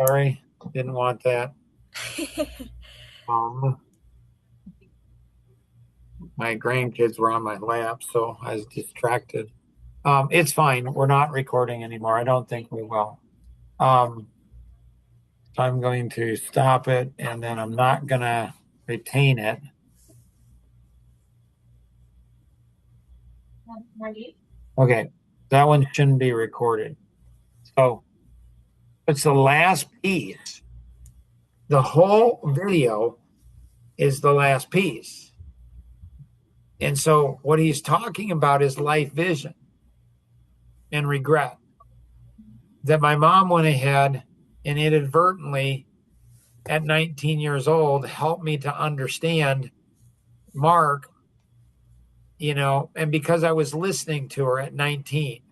Sorry, didn't want that. Um, my grandkids were on my lap, so I was distracted. It's fine. We're not recording anymore. I don't think we will. So I'm going to stop it, and then I'm not going to retain it. Okay, that one shouldn't be recorded. So it's the last piece. The whole video is the last piece. And so what he's talking about is life vision and regret. That my mom went ahead and inadvertently, at 19 years old, helped me to understand Mark, and because I was listening to her at 19,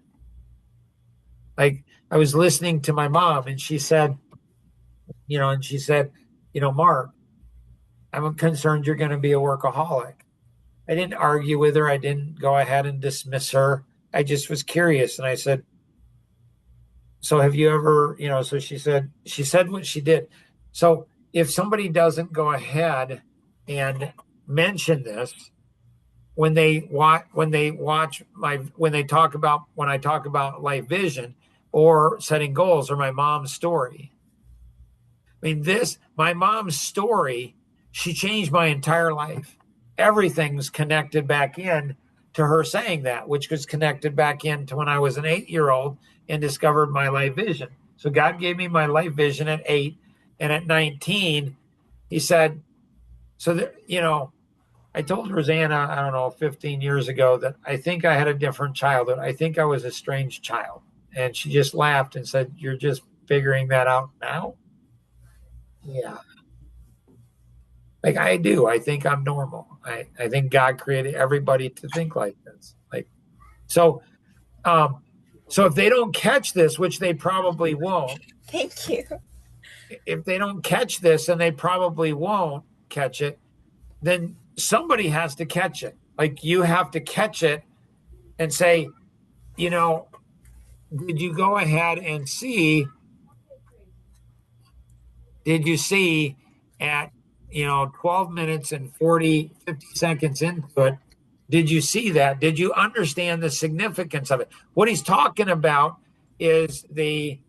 like I was listening to my mom, and she said, Mark, I'm concerned you're going to be a workaholic. I didn't argue with her. I didn't go ahead and dismiss her. I just was curious. And I said, so have you ever, so she said what she did. So if somebody doesn't go ahead and mention this, when I talk about life vision or setting goals or my mom's story, I mean, my mom's story, she changed my entire life. Everything's connected back in to her saying that, which was connected back into when I was an 8-year-old and discovered my life vision. So God gave me my life vision at 8. And at 19, he said, so that, I told Rosanna, I don't know, 15 years ago that I think I had a different childhood. I think I was a strange child. And she just laughed and said, you're just figuring that out now? Yeah. Like I do. I think I'm normal. I think God created everybody to think like this. So so if they don't catch this, which they probably won't. Thank you. If they don't catch this, and they probably won't catch it, then somebody has to catch it. Like you have to catch it and say, did you go ahead and see? Did you see at 12 minutes and 50 seconds into it, did you see that? Did you understand the significance of it? What he's talking about is the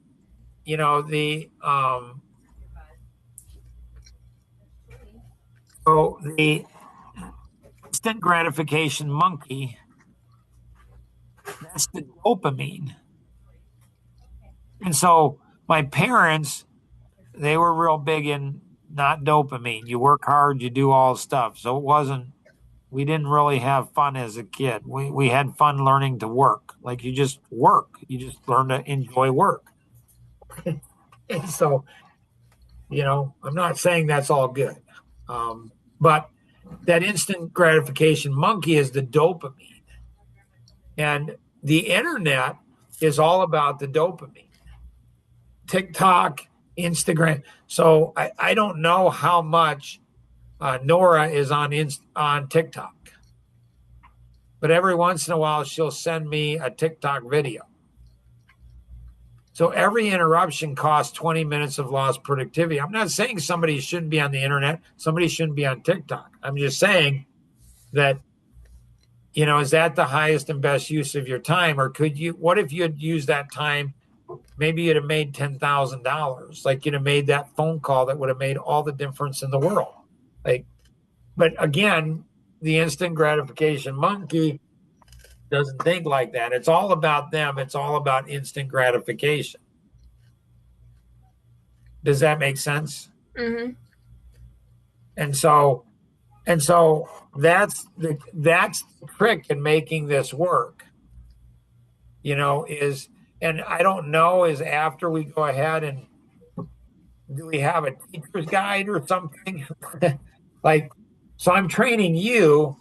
instant gratification monkey. That's the dopamine. And so my parents, they were real big in not dopamine. You work hard, you do all stuff. So we didn't really have fun as a kid. We had fun learning to work. Like you just work. You just learn to enjoy work. And so, I'm not saying that's all good. But that instant gratification monkey is the dopamine. And the internet is all about the dopamine. TikTok, Instagram. So I don't know how much Nora is on TikTok. But every once in a while, she'll send me a TikTok video. So every interruption costs 20 minutes of lost productivity. I'm not saying somebody shouldn't be on the internet. Somebody shouldn't be on TikTok. I'm just saying that, is that the highest and best use of your time? Or what if you had used that time? Maybe you'd have made $10,000. Like you'd have made that phone call that would have made all the difference in the world. But again, the instant gratification monkey doesn't think like that. It's all about them. It's all about instant gratification. Does that make sense? Mm-hmm. And so that's the trick in making this work. And I don't know, is after we go ahead and do we have a teacher's guide or something? So I'm training you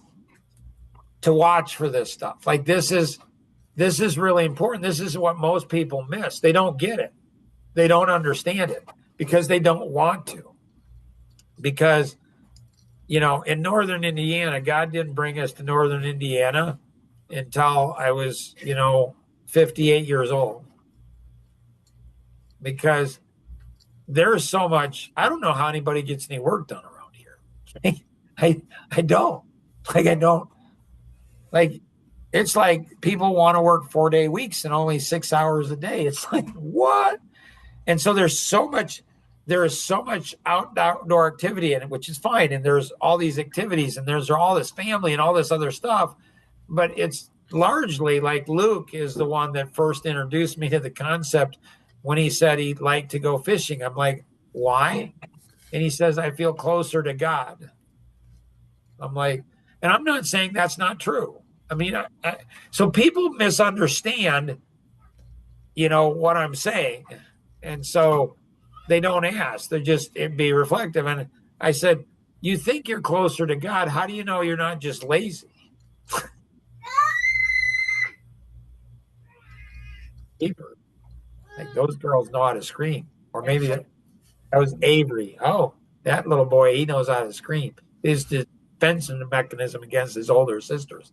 to watch for this stuff. Like this is really important. This is what most people miss. They don't get it. They don't understand it because they don't want to. Because, in northern Indiana, God didn't bring us to northern Indiana until I was, 58 years old. Because there's so much. I don't know how anybody gets any work done around here. I don't. I don't. Like, it's like people want to work 4-day weeks and only 6 hours a day. It's like, what? And so there is so much outdoor activity in it, which is fine. And there's all these activities and there's all this family and all this other stuff. But it's largely like Luke is the one that first introduced me to the concept when he said he'd like to go fishing. I'm like, why? And he says, I feel closer to God. I'm like, and I'm not saying that's not true. I mean, so people misunderstand, what I'm saying. And so they don't ask. They just be reflective. And I said, you think you're closer to God. How do you know you're not just lazy? Like, those girls know how to scream. Or maybe that was Avery. Oh, that little boy, he knows how to scream. His defensive mechanism against his older sisters.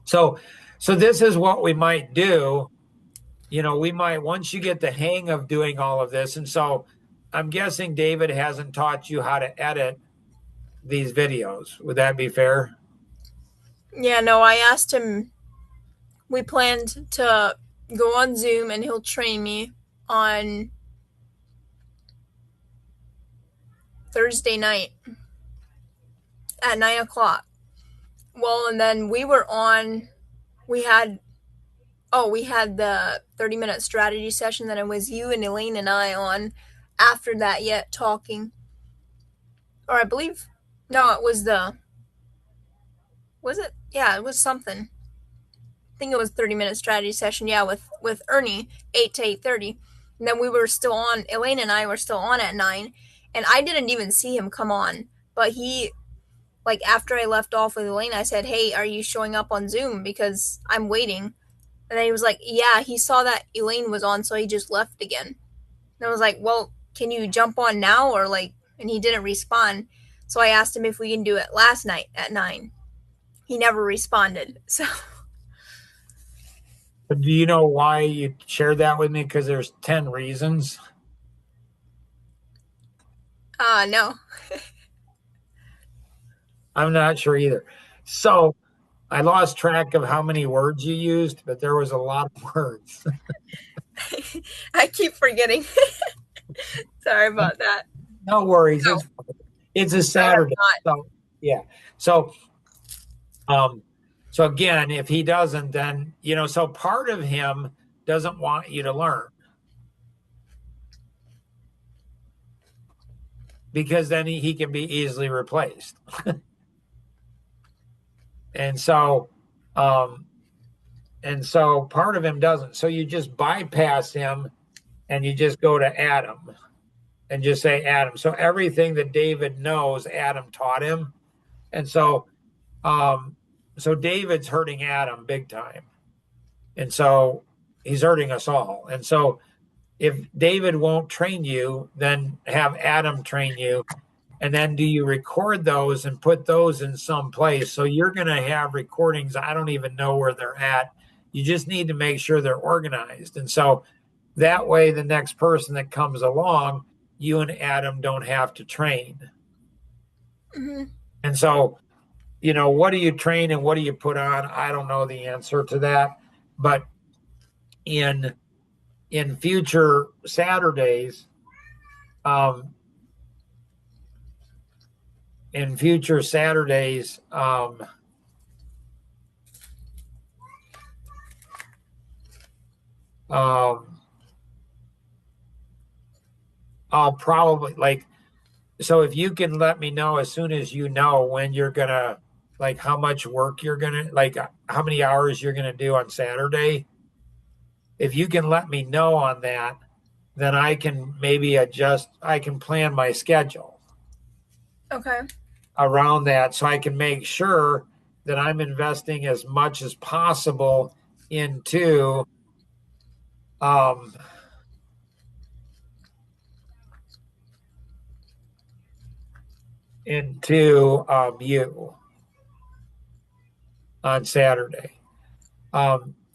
So this is what we might do. We might, once you get the hang of doing all of this. And so I'm guessing David hasn't taught you how to edit these videos. Would that be fair? Yeah, no, I asked him, we planned to go on Zoom and he'll train me on Thursday night at 9 o'clock. Well, and then we had the 30-minute strategy session. Then it was you and Elaine and I on after that yet talking. Or I believe, no, it was was it? Yeah, it was something. I think it was 30-minute strategy session. Yeah, with Ernie, 8 to 8:30. And then Elaine and I were still on at 9. And I didn't even see him come on. But he, like, after I left off with Elaine, I said, hey, are you showing up on Zoom? Because I'm waiting. And then he was like, yeah, he saw that Elaine was on, so he just left again. And I was like, well, can you jump on now? Or and he didn't respond. So I asked him if we can do it last night at 9. He never responded. So. But do you know why you shared that with me? Because there's 10 reasons. No. I'm not sure either. So I lost track of how many words you used, but there was a lot of words. I keep forgetting. Sorry about that. No worries. No. It's a Saturday. So, yeah. So again, if he doesn't, then, so part of him doesn't want you to learn. Because then he can be easily replaced. And so part of him doesn't. So you just bypass him and you just go to Adam and just say Adam. So everything that David knows, Adam taught him. And so David's hurting Adam big time. And so he's hurting us all. And so if David won't train you, then have Adam train you. And then do you record those and put those in some place? So you're going to have recordings. I don't even know where they're at. You just need to make sure they're organized. And so that way, the next person that comes along, you and Adam don't have to train. Mm-hmm. And so, what do you train and what do you put on? I don't know the answer to that. But in future Saturdays, I'll probably so if you can let me know as soon as you know when you're gonna, how much work you're gonna, how many hours you're gonna do on Saturday. If you can let me know on that, then I can maybe I can plan my schedule. Okay. Around that, so I can make sure that I'm investing as much as possible into you on Saturday.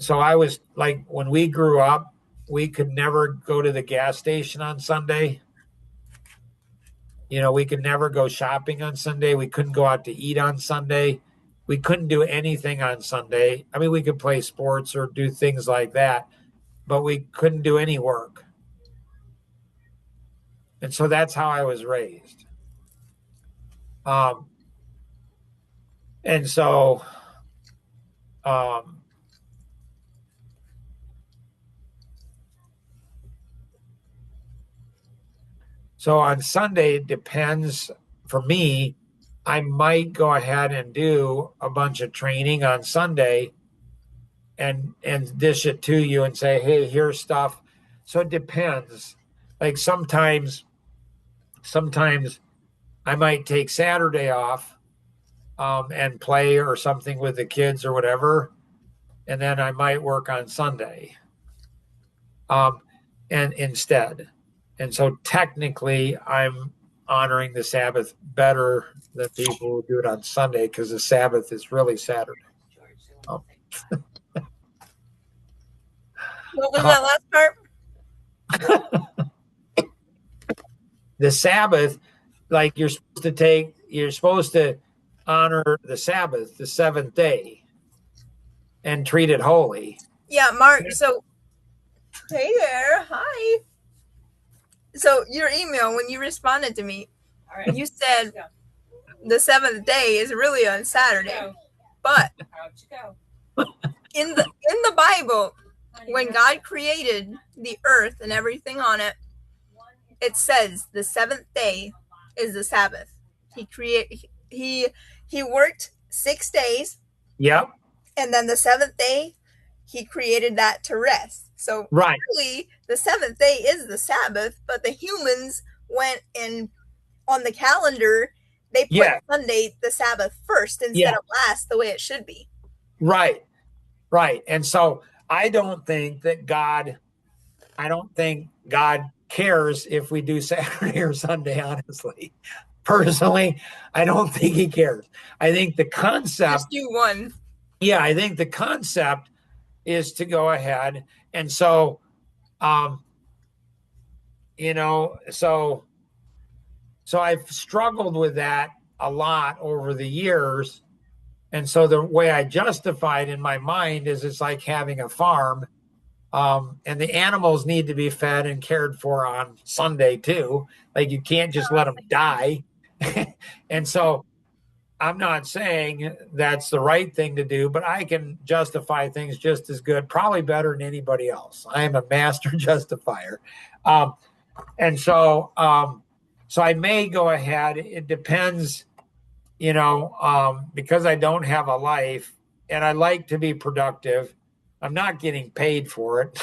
So I was when we grew up, we could never go to the gas station on Sunday. We could never go shopping on Sunday. We couldn't go out to eat on Sunday. We couldn't do anything on Sunday. I mean, we could play sports or do things like that, but we couldn't do any work. And so that's how I was raised. And so, so on Sunday, it depends. For me, I might go ahead and do a bunch of training on Sunday and dish it to you and say, hey, here's stuff. So it depends. Like sometimes I might take Saturday off and play or something with the kids or whatever. And then I might work on Sunday and instead. And so technically I'm honoring the Sabbath better than people who do it on Sunday because the Sabbath is really Saturday. What was that last part? The Sabbath, like you're supposed to honor the Sabbath, the seventh day, and treat it holy. Yeah, Mark. So, hey there. Hi. So your email, when you responded to me, you said the seventh day is really on Saturday. But in the Bible, when God created the earth and everything on it, it says the seventh day is the Sabbath. He worked 6 days. Yep. And then the seventh day, he created that to rest. So really, the seventh day is the Sabbath, but the humans went and on the calendar, they put Sunday, the Sabbath, first instead of last, the way it should be. Right. And so I don't think God cares if we do Saturday or Sunday, honestly. Personally, I don't think he cares. I think the concept... Just do one. Yeah, I think the concept is to go ahead. And so, so I've struggled with that a lot over the years. And so the way I justify it in my mind is it's like having a farm. And the animals need to be fed and cared for on Sunday too. Like you can't just let them die. And so I'm not saying that's the right thing to do, but I can justify things just as good, probably better than anybody else. I am a master justifier. And so I may go ahead. It depends, because I don't have a life and I like to be productive. I'm not getting paid for it.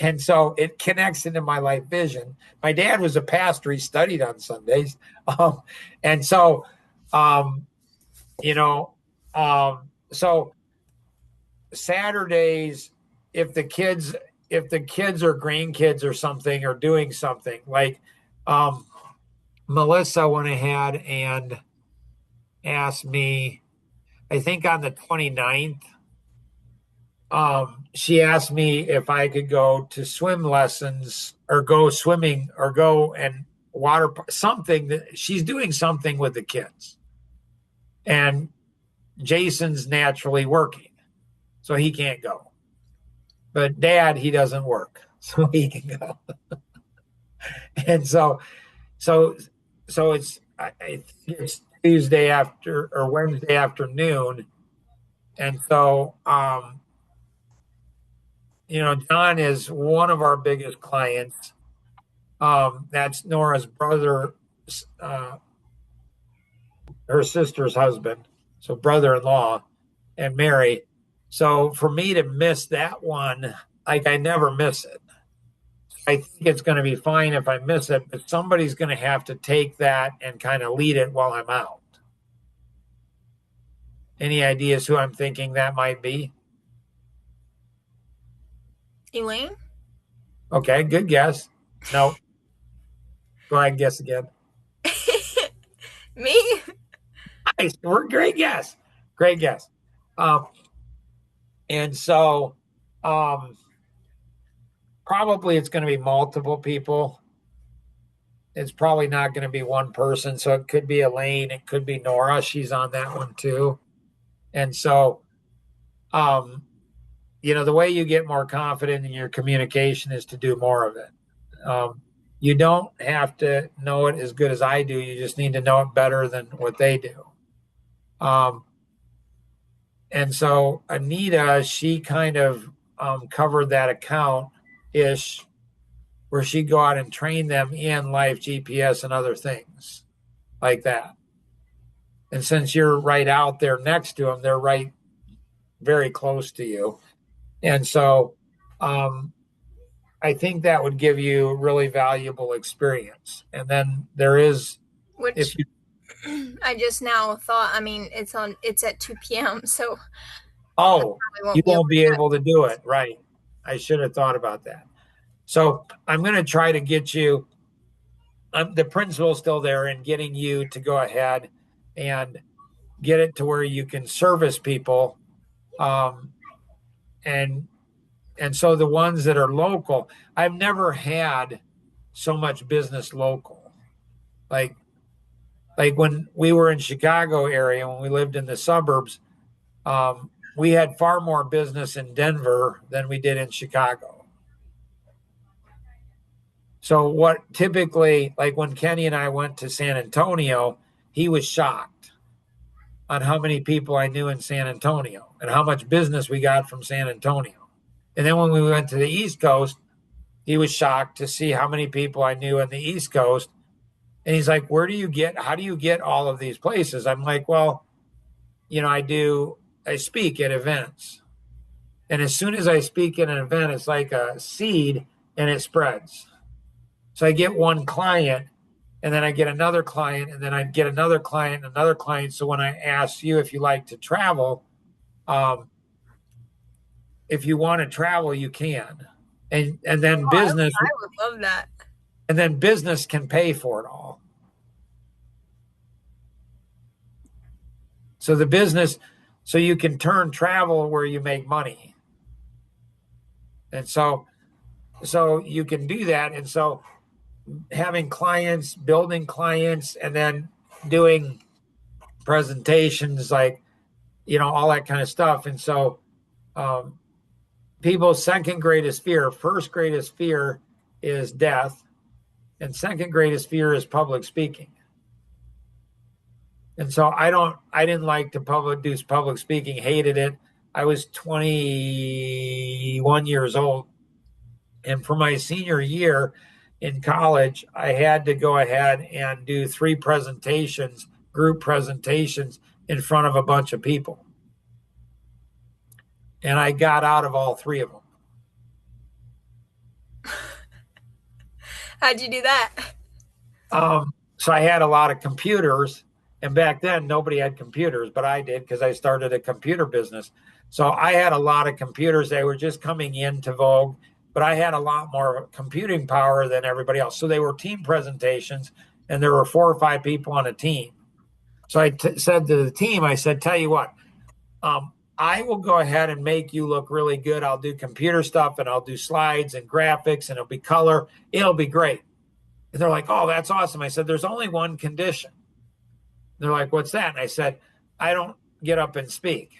And so it connects into my life vision. My dad was a pastor. He studied on Sundays. And so, so Saturdays, if the kids or grandkids or something are doing something like, Melissa went ahead and asked me, I think on the 29th, she asked me if I could go to swim lessons or go swimming or go and water something that she's doing something with the kids. And Jason's naturally working, so he can't go. But Dad, he doesn't work, so he can go. And so it's Tuesday after or Wednesday afternoon, and so John is one of our biggest clients. That's Nora's brother, her sister's husband, so brother-in-law, and Mary. So for me to miss that one, like I never miss it. I think it's going to be fine if I miss it, but somebody's going to have to take that and kind of lead it while I'm out. Any ideas who I'm thinking that might be? Elaine? Okay, good guess. No. Go ahead and guess again. Me? Nice. Great guess. Great guess. And so probably it's going to be multiple people. It's probably not going to be one person. So it could be Elaine. It could be Nora. She's on that one too. And so, the way you get more confident in your communication is to do more of it. You don't have to know it as good as I do. You just need to know it better than what they do. And so Anita, she kind of covered that account ish, where she'd go out and train them in life GPS and other things like that. And since you're right out there next to them, they're right very close to you. And so I think that would give you really valuable experience. And then there is, which I just now thought, it's at 2 p.m. So you won't be able to do it. Right. I should have thought about that. So I'm going to try to get you, the principal's still there, and getting you to go ahead and get it to where you can service people. And so the ones that are local, I've never had so much business local. Like when we were in Chicago area, when we lived in the suburbs, we had far more business in Denver than we did in Chicago. So what typically, like when Kenny and I went to San Antonio, he was shocked on how many people I knew in San Antonio and how much business we got from San Antonio. And then when we went to the East Coast, he was shocked to see how many people I knew on the East Coast. And he's like, how do you get all of these places? I'm like, well, I speak at events. And as soon as I speak at an event, it's like a seed and it spreads. So I get one client, and then I get another client, and then I get another client, another client. So when I ask you if you like to travel, if you want to travel, you can. And then business. I would love that. And then business can pay for it all. So so you can turn travel where you make money. And so you can do that. And so having clients, building clients, and then doing presentations, like, all that kind of stuff. And so people's second greatest fear, first greatest fear is death, and second greatest fear is public speaking. And so I didn't like to do public speaking, hated it. I was 21 years old. And for my senior year in college, I had to go ahead and do 3 presentations, group presentations, in front of a bunch of people. And I got out of all 3 of them. How'd you do that? So I had a lot of computers. And back then, nobody had computers, but I did, because I started a computer business. So I had a lot of computers. They were just coming into vogue, but I had a lot more computing power than everybody else. So they were team presentations, and there were 4 or 5 people on a team. So I said to the team, I said, tell you what, I will go ahead and make you look really good. I'll do computer stuff, and I'll do slides and graphics, and it'll be color. It'll be great. And they're like, oh, that's awesome. I said, there's only one condition. They're like, what's that? And I said, I don't get up and speak.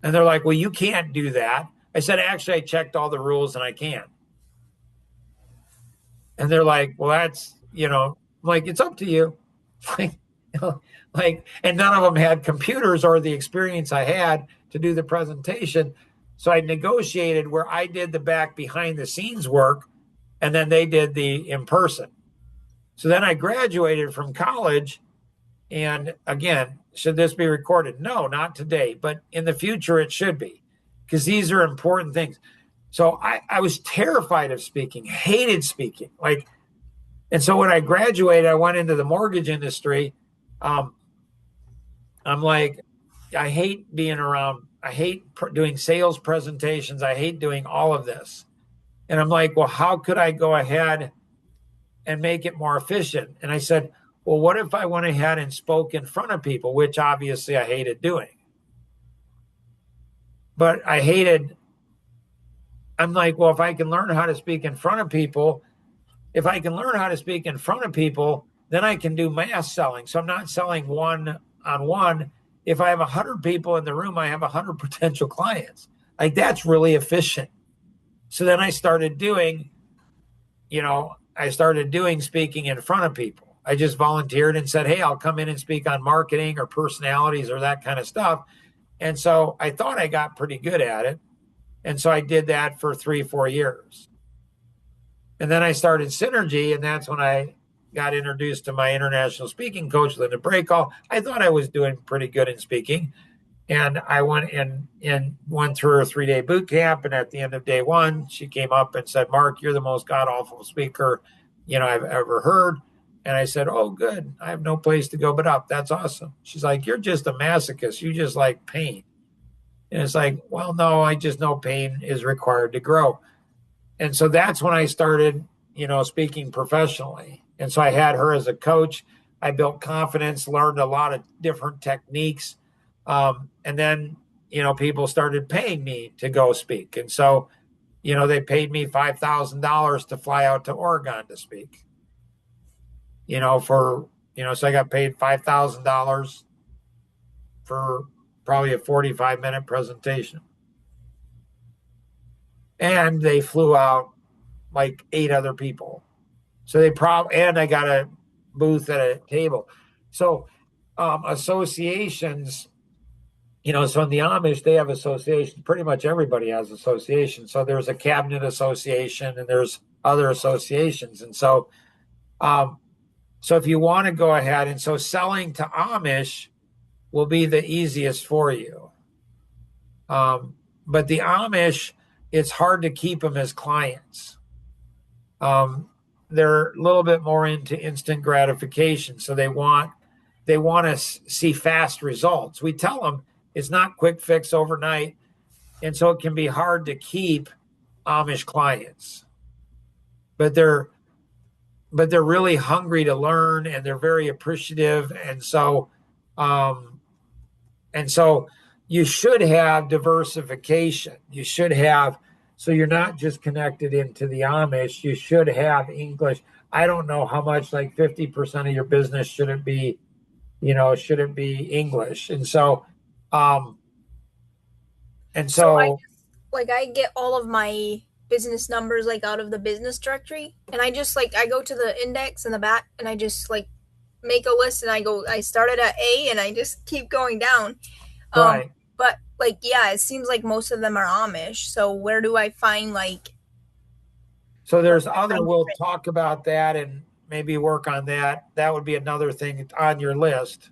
And they're like, well, you can't do that. I said, actually, I checked all the rules and I can. And they're like, well, that's, I'm like, it's up to you. And none of them had computers or the experience I had to do the presentation. So I negotiated where I did the back behind the scenes work, and then they did the in person. So then I graduated from college. And again, should this be recorded? No, not today, but in the future it should be, because these are important things. So I was terrified of speaking, hated speaking. And so when I graduated, I went into the mortgage industry. I'm like, I hate being around. I hate doing sales presentations. I hate doing all of this. And I'm like, well, how could I go ahead and make it more efficient? And I said, well, what if I went ahead and spoke in front of people, which obviously I hated doing. But I hated I'm like, well, if I can learn how to speak in front of people, then I can do mass selling. So I'm not selling one on one. If I have 100 people in the room, I have 100 potential clients. Like, that's really efficient. So then I started doing speaking in front of people. I just volunteered and said, hey, I'll come in and speak on marketing or personalities or that kind of stuff. And so I thought I got pretty good at it. And so I did that for 3-4 years. And then I started Synergy, and that's when I got introduced to my international speaking coach, Linda Breakall. I thought I was doing pretty good in speaking. And I went through a 3-day boot camp. And at the end of day 1, she came up and said, Mark, you're the most god-awful speaker, I've ever heard. And I said, oh, good. I have no place to go but up. That's awesome. She's like, you're just a masochist. You just like pain. And it's like, well, no, I just know pain is required to grow. And so that's when I started, speaking professionally. And so I had her as a coach. I built confidence, learned a lot of different techniques. And then, people started paying me to go speak. And so, they paid me $5,000 to fly out to Oregon to speak, so I got paid $5,000 for probably a 45-minute presentation. And they flew out like 8 other people. So and I got a booth at a table. So associations, so in the Amish, they have associations. Pretty much everybody has associations. So there's a cabinet association and there's other associations. And so, so if you want to go ahead, and so selling to Amish will be the easiest for you. But the Amish, it's hard to keep them as clients. They're a little bit more into instant gratification. So they want to see fast results. We tell them it's not quick fix overnight. And so it can be hard to keep Amish clients, but they're really hungry to learn, and they're very appreciative. And so you should have diversification. So you're not just connected into the Amish. You should have English. I don't know how much, like 50% of your business should it be English. And so, I get all of my business numbers like out of the business directory, and I just I go to the index in the back, and I just make a list, and I started at A, and I just keep going down. Right. But it seems like most of them are Amish. So where do I find So there's we'll talk about that and maybe work on that. That would be another thing on your list,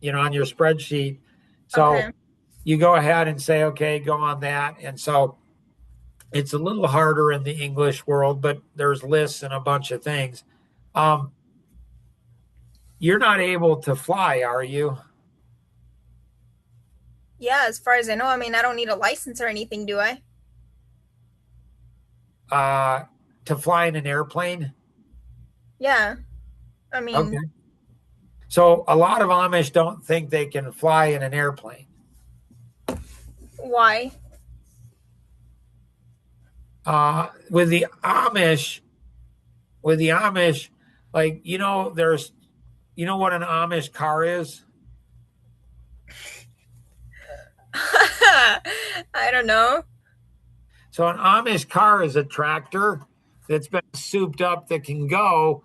on your spreadsheet. So you go ahead and say, okay, go on that. And so it's a little harder in the English world, but there's lists and a bunch of things. You're not able to fly, are you? Yeah, as far as I know. I mean, I don't need a license or anything, do I? To fly in an airplane? Yeah. I mean, okay. So a lot of Amish don't think they can fly in an airplane. Why? With the Amish, like, there's, what an Amish car is? I don't know. So an Amish car is a tractor that's been souped up that can go,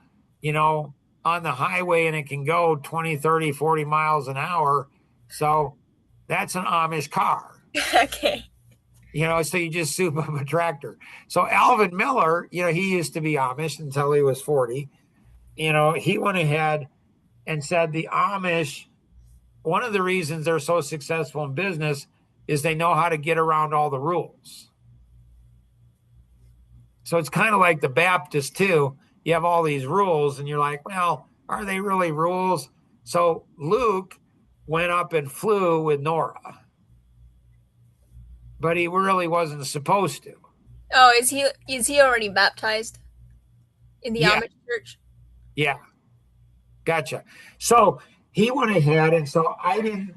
on the highway, and it can go 20, 30, 40 miles an hour. So that's an Amish car. Okay. So you just soup up a tractor. So Alvin Miller, he used to be Amish until he was 40. He went ahead and said the Amish, one of the reasons they're so successful in business is they know how to get around all the rules. So it's kind of like the Baptists too. You have all these rules and you're like, well, are they really rules? So Luke went up and flew with Nora, but he really wasn't supposed to. Oh, is he already baptized in the Amish church? Yeah. Gotcha. So he went ahead, and so I didn't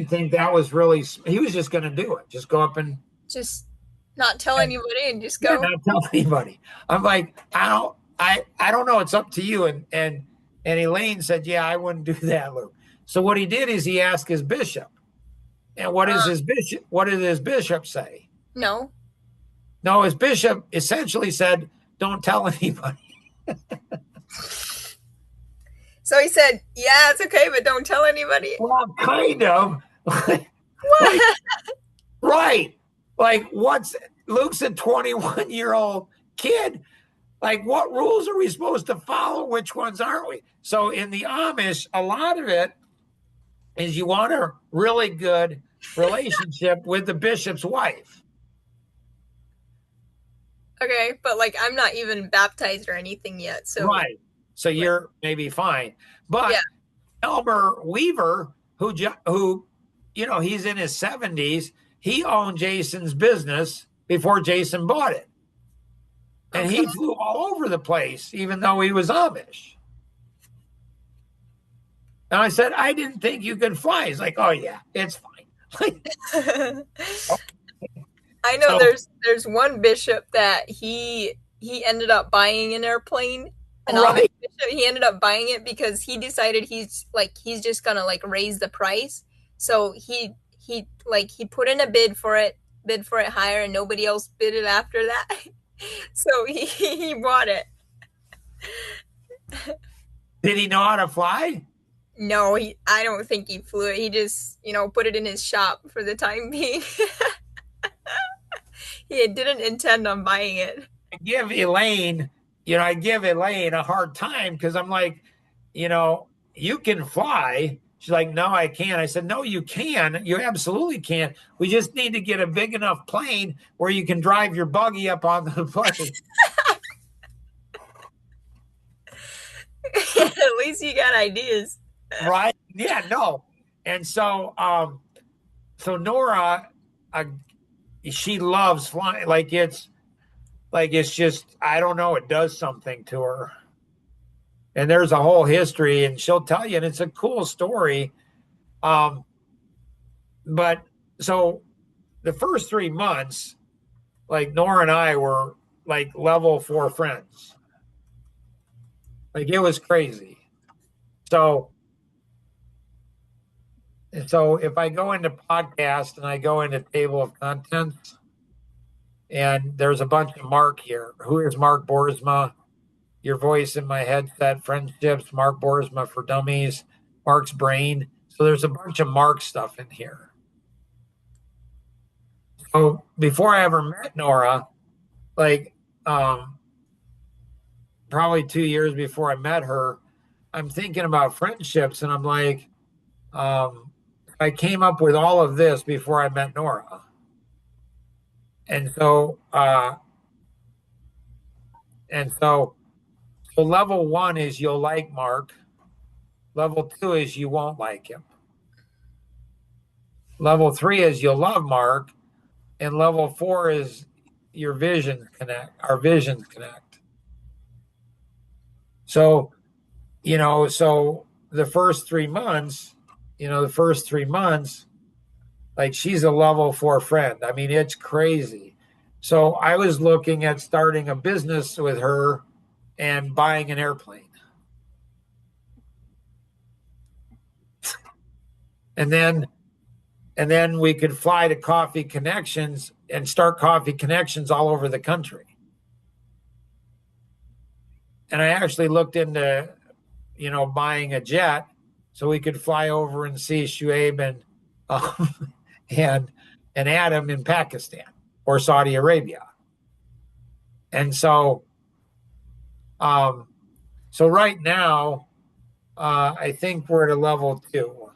think that was really, he was just going to do it. Just go up and Not tell And anybody and just yeah, go. not tell anybody. I'm like, I don't know. It's up to you. And Elaine said, yeah, I wouldn't do that, Luke. So what he did is he asked his bishop. And what did his bishop say? No. No, his bishop essentially said, don't tell anybody. So he said, yeah, it's okay, but don't tell anybody. Well, kind of. Like, What? right. Like, what's Luke's a 21-year-old kid. Like, what rules are we supposed to follow? Which ones aren't we? So, in the Amish, a lot of it is you want a really good relationship with the bishop's wife. Okay, but like I'm not even baptized or anything yet. So Right. So, you're maybe fine. But yeah. Elmer Weaver, who, he's in his 70s, he owned Jason's business before Jason bought it. And Okay. he flew all over the place, even though he was Amish. And I said, I didn't think you could fly. He's like, oh, yeah, it's fine. I know So, there's one bishop that he ended up buying an airplane, an Amish right. bishop. He ended up buying it because he decided he's just gonna like raise the price. So he put in a bid for it higher, and nobody else bid it after that. So he bought it. Did he know how to fly? No, I don't think he flew it. He just put it in his shop for the time being. He didn't intend on buying it. I give Elaine a hard time because I'm like, you can fly. She's like, no, I can't. I said, no, you can. You absolutely can. We just need to get a big enough plane where you can drive your buggy up on the plane. At least you got ideas. Right? Yeah, no. And so Nora, she loves flying. It's just, I don't know, it does something to her. And there's a whole history, and she'll tell you, and it's a cool story. But so the first 3 months, like Nora and I were like level 4 friends. Like it was crazy. So if I go into podcast and I go into table of contents, and there's a bunch of Mark here. Who is Mark Boersma? Your voice in my headset, friendships, Mark Boersma for dummies, Mark's brain. So there's a bunch of Mark stuff in here. So before I ever met Nora, like probably 2 years before I met her, I'm thinking about friendships, and I'm like, I came up with all of this before I met Nora. And so level 1 is you'll like Mark. Level 2 is you won't like him. Level 3 is you'll love Mark. And level 4 is your visions connect. Our visions connect. So, so the first 3 months, like she's a level 4 friend. I mean, it's crazy. So I was looking at starting a business with her and buying an airplane. And then we could fly to Coffee Connections and start Coffee Connections all over the country. And I actually looked into, buying a jet so we could fly over and see Shuaib and Adam in Pakistan or Saudi Arabia. And so right now, I think we're at a level 2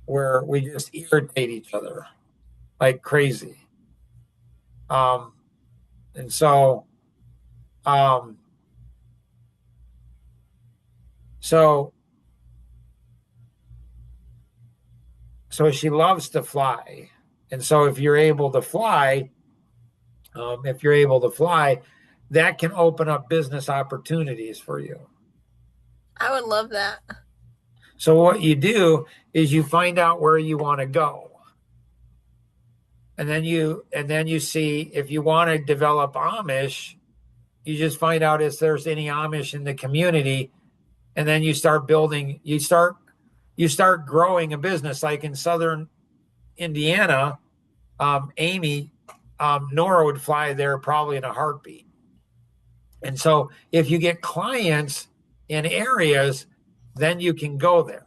where we just irritate each other like crazy. And so, so she loves to fly. And so if you're able to fly, that can open up business opportunities for you. I would love that. So what you do is you find out where you want to go. And then you see if you want to develop Amish, you just find out if there's any Amish in the community, and then you start building. You start growing a business. Like in southern Indiana, Amy, Nora would fly there probably in a heartbeat. And so if you get clients in areas, then you can go there.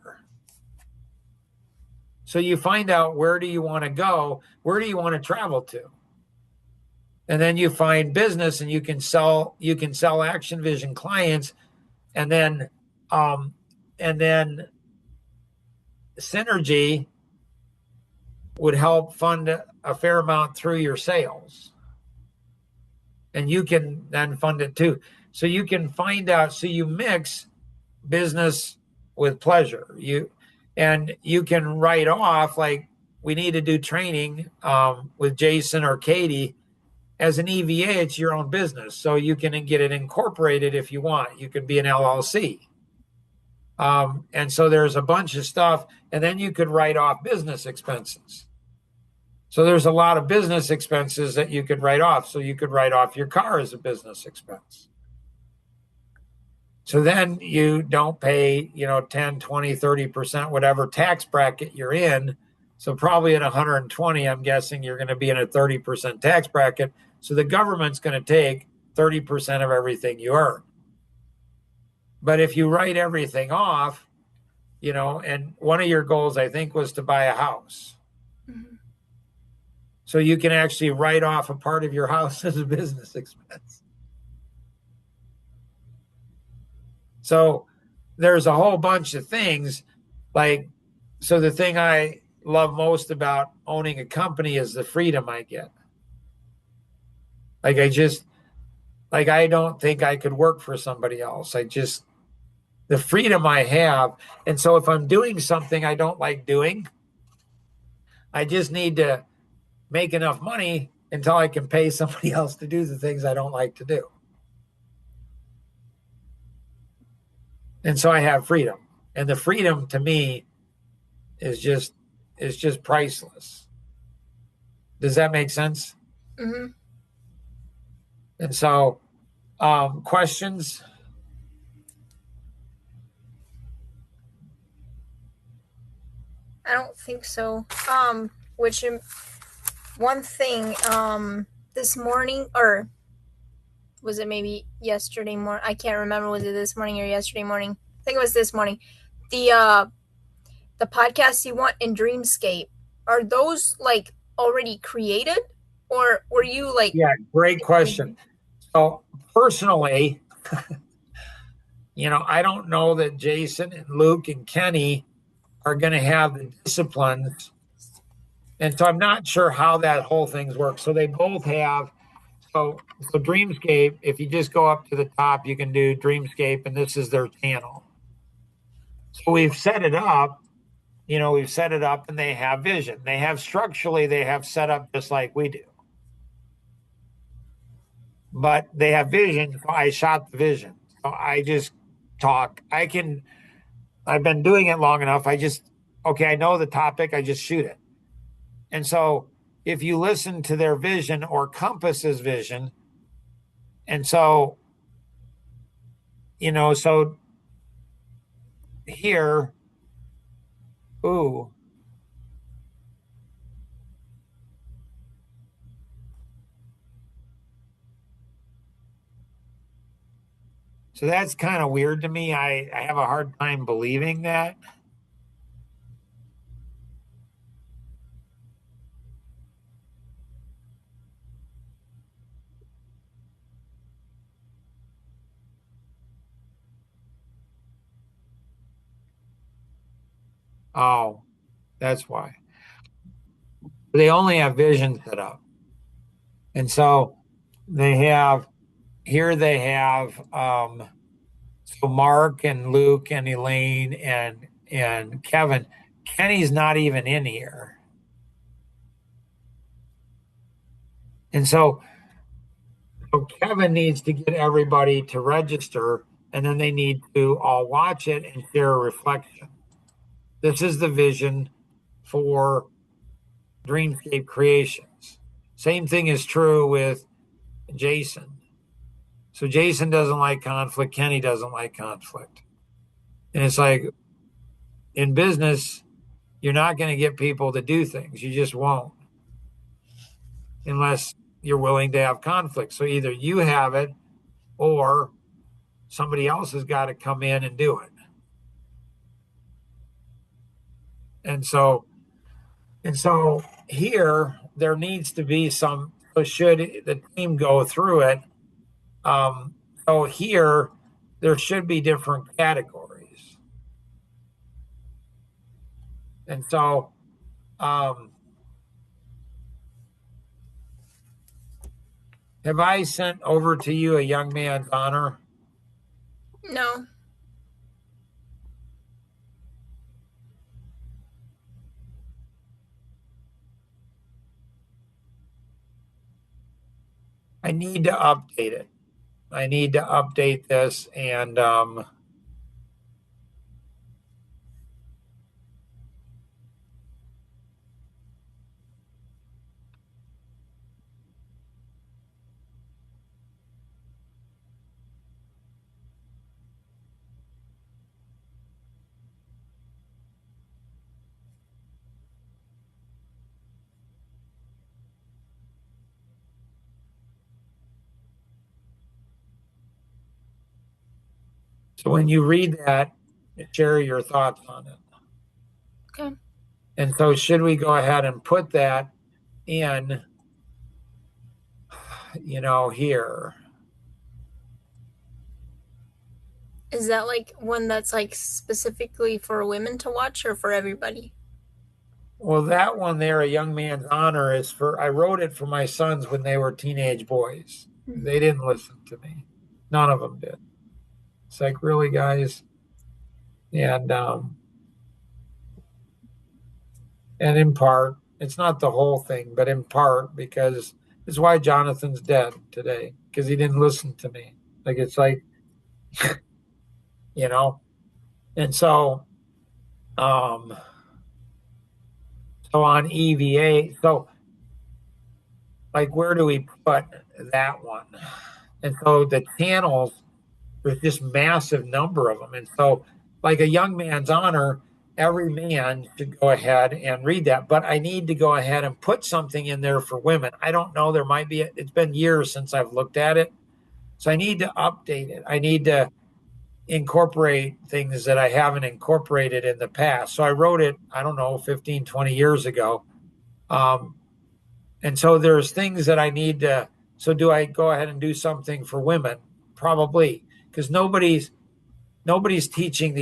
So you find out, where do you want to go? Where do you want to travel to? And then you find business, and you can sell Action Vision clients, and then Synergy would help fund a fair amount through your sales. And you can then fund it too. So you can find out, so you mix business with pleasure. You can write off, like we need to do training with Jason or Katie. As an EVA, it's your own business. So you can get it incorporated if you want. You could be an LLC. And so there's a bunch of stuff. And then you could write off business expenses. So there's a lot of business expenses that you could write off. So you could write off your car as a business expense. So then you don't pay, 10, 20, 30%, whatever tax bracket you're in. So probably at 120, I'm guessing you're going to be in a 30% tax bracket. So the government's going to take 30% of everything you earn. But if you write everything off, and one of your goals, I think, was to buy a house. Mm-hmm. So you can actually write off a part of your house as a business expense. So there's a whole bunch of things so the thing I love most about owning a company is the freedom I get. I don't think I could work for somebody else. The freedom I have. And so if I'm doing something I don't like doing, I just need to make enough money until I can pay somebody else to do the things I don't like to do. And so I have freedom. And the freedom to me is just priceless. Does that make sense? Mm-hmm. And so, questions? I don't think so. One thing, this morning, or was it maybe yesterday morning? I can't remember. Was it this morning or yesterday morning? I think it was this morning. The podcasts you want in Dreamscape, are those already created, or were you Yeah, great question. So personally, I don't know that Jason and Luke and Kenny are going to have the disciplines. And so I'm not sure how that whole thing works. So they both have, so Dreamscape, if you just go up to the top, you can do Dreamscape, and this is their channel. So we've set it up, and they have vision. They have set up just like we do. But they have vision. So I shot the vision. So I just talk. I've been doing it long enough. I know the topic, I just shoot it. And so if you listen to their vision or Compass's vision, and so, so here, ooh. So that's kind of weird to me. I have a hard time believing that. Oh, that's why. They only have vision set up. And so they have so Mark and Luke and Elaine and Kevin. Kenny's not even in here. And so Kevin needs to get everybody to register, and then they need to all watch it and share a reflection. This is the vision for Dreamscape Creations. Same thing is true with Jason. So Jason doesn't like conflict. Kenny doesn't like conflict. And it's like in business, you're not going to get people to do things. You just won't unless you're willing to have conflict. So either you have it or somebody else has got to come in and do it. And so here there needs to be some, so should the team go through it, so here there should be different categories. And so have I sent over to you a young man's honor? No. I need to update it. I need to update this and so when you read that, share your thoughts on it. Okay. And so should we go ahead and put that in, here? Is that like one that's like specifically for women to watch or for everybody? Well, that one there, A Young Man's Honor, is I wrote it for my sons when they were teenage boys. They didn't listen to me. None of them did. It's like, really, guys? And in part, it's not the whole thing, but in part because it's why Jonathan's dead today, because he didn't listen to me. Like, it's like, and so, so on EVA, so like, where do we put that one? And so the channels, there's just massive number of them. And so, like A Young Man's Honor, every man should go ahead and read that. But I need to go ahead and put something in there for women. I don't know. There might be, it's been years since I've looked at it. So I need to update it. I need to incorporate things that I haven't incorporated in the past. So I wrote it, I don't know, 15, 20 years ago. And so there's things that I need to, so do I go ahead and do something for women? Probably, because nobody's teaching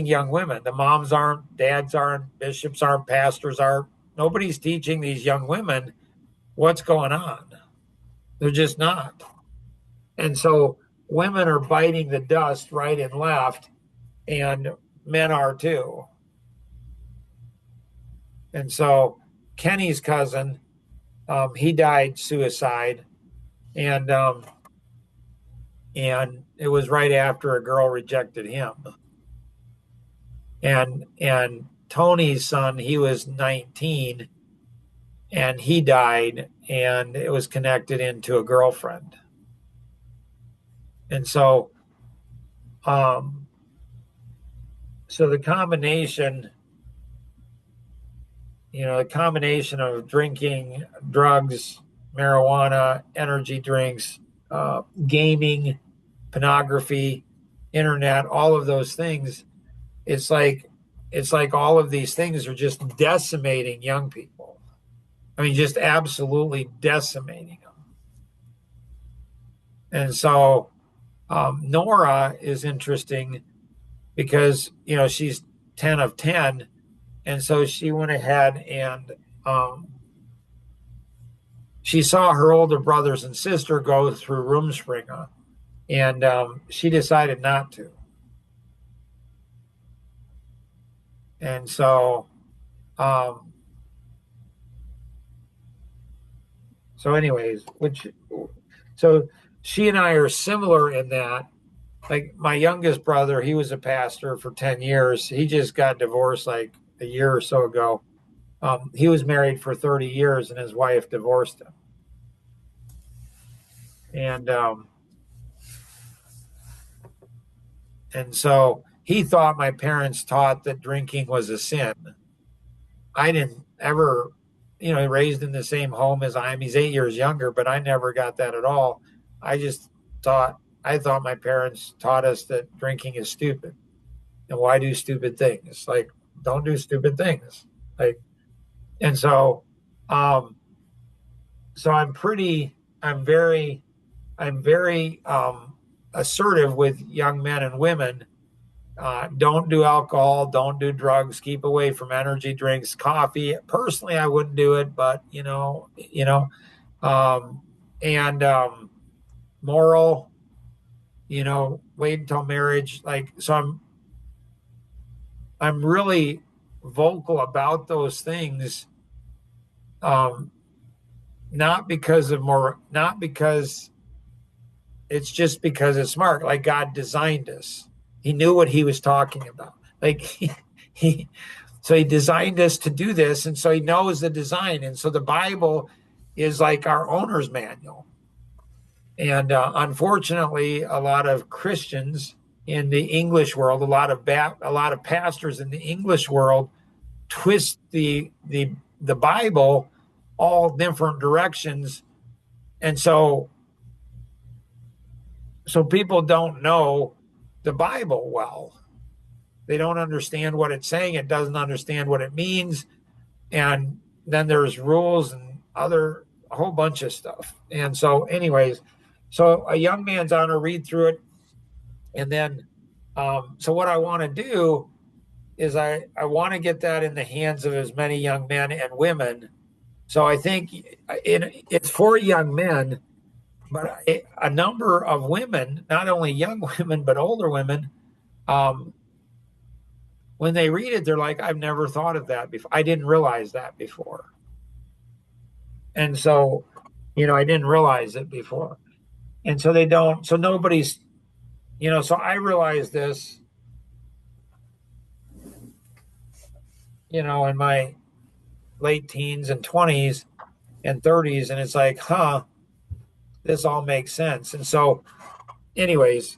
young women. The moms aren't, dads aren't, bishops aren't, pastors aren't. Nobody's teaching these young women what's going on. They're just not. And so women are biting the dust right and left, and men are too. And so Kenny's cousin, he died suicide, and it was right after a girl rejected him. And Tony's son, he was 19, and he died, and it was connected into a girlfriend. And so, so the combination of drinking, drugs, marijuana, energy drinks, gaming, pornography, internet, all of those things, it's like all of these things are just decimating young people. I mean, just absolutely decimating them. And so Nora is interesting because, she's 10 of 10. And so she went ahead and she saw her older brothers and sister go through Rumspringa, and she decided not to. And so, anyways, so she and I are similar in that, like my youngest brother, he was a pastor for 10 years. He just got divorced like a year or so ago. He was married for 30 years and his wife divorced him. And so he thought my parents taught that drinking was a sin. I didn't ever, raised in the same home as I am. He's 8 years younger, but I never got that at all. I thought my parents taught us that drinking is stupid. And why do stupid things? Like, don't do stupid things. Like, and so, so I'm very assertive with young men and women. Don't do alcohol, don't do drugs, keep away from energy drinks, coffee. Personally, I wouldn't do it, but um, and moral, wait until marriage. Like, so I'm really vocal about those things. Not because it's just because it's smart. Like, God designed us. He knew what he was talking about. Like so he designed us to do this. And so he knows the design. And so the Bible is like our owner's manual. And unfortunately, a lot of Christians in the English world, a lot of pastors in the English world twist the Bible all different directions. And so people don't know the Bible well. They don't understand what it's saying. It doesn't understand what it means. And then there's rules and a whole bunch of stuff. And so anyways, so a young man's on to read through it. And then, so what I want to do is I want to get that in the hands of as many young men and women. So I think it's for young men, but a number of women, not only young women, but older women, when they read it, they're like, I've never thought of that before. I didn't realize that before. And so, I didn't realize it before. And so so nobody's, so I realized this, in my late teens and 20s and 30s. And it's like, this all makes sense. And so, anyways,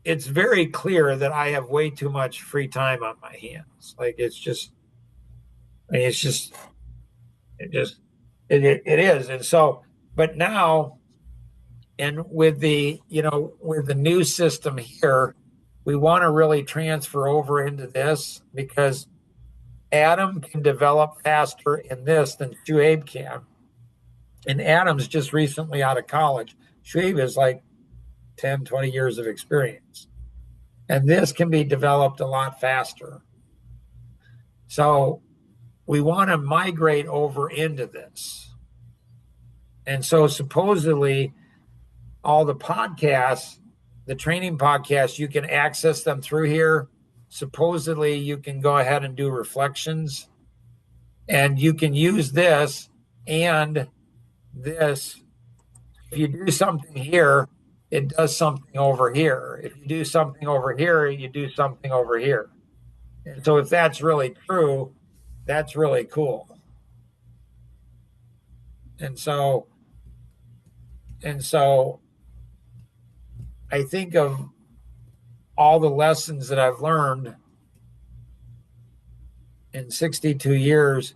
it's very clear that I have way too much free time on my hands. Like, it is. And so, but now, and with the new system here, we want to really transfer over into this because Adam can develop faster in this than Shuaib can. And Adam's just recently out of college. Shuaib is like 10, 20 years of experience. And this can be developed a lot faster. So we want to migrate over into this. And so supposedly all the podcasts, the training podcasts, you can access them through here. Supposedly you can go ahead and do reflections, and you can use this and this. If you do something here, it does something over here. If you do something over here, you do something over here. And so if that's really true, that's really cool. And so I think of all the lessons that I've learned in 62 years,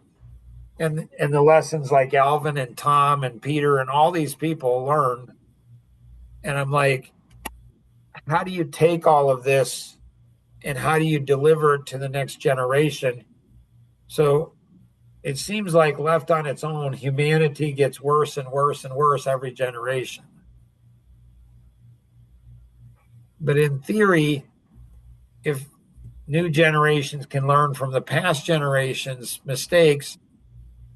and the lessons like Alvin and Tom and Peter and all these people learned. And I'm like, how do you take all of this and how do you deliver it to the next generation? So it seems like left on its own, humanity gets worse and worse and worse every generation. But in theory, if new generations can learn from the past generation's mistakes,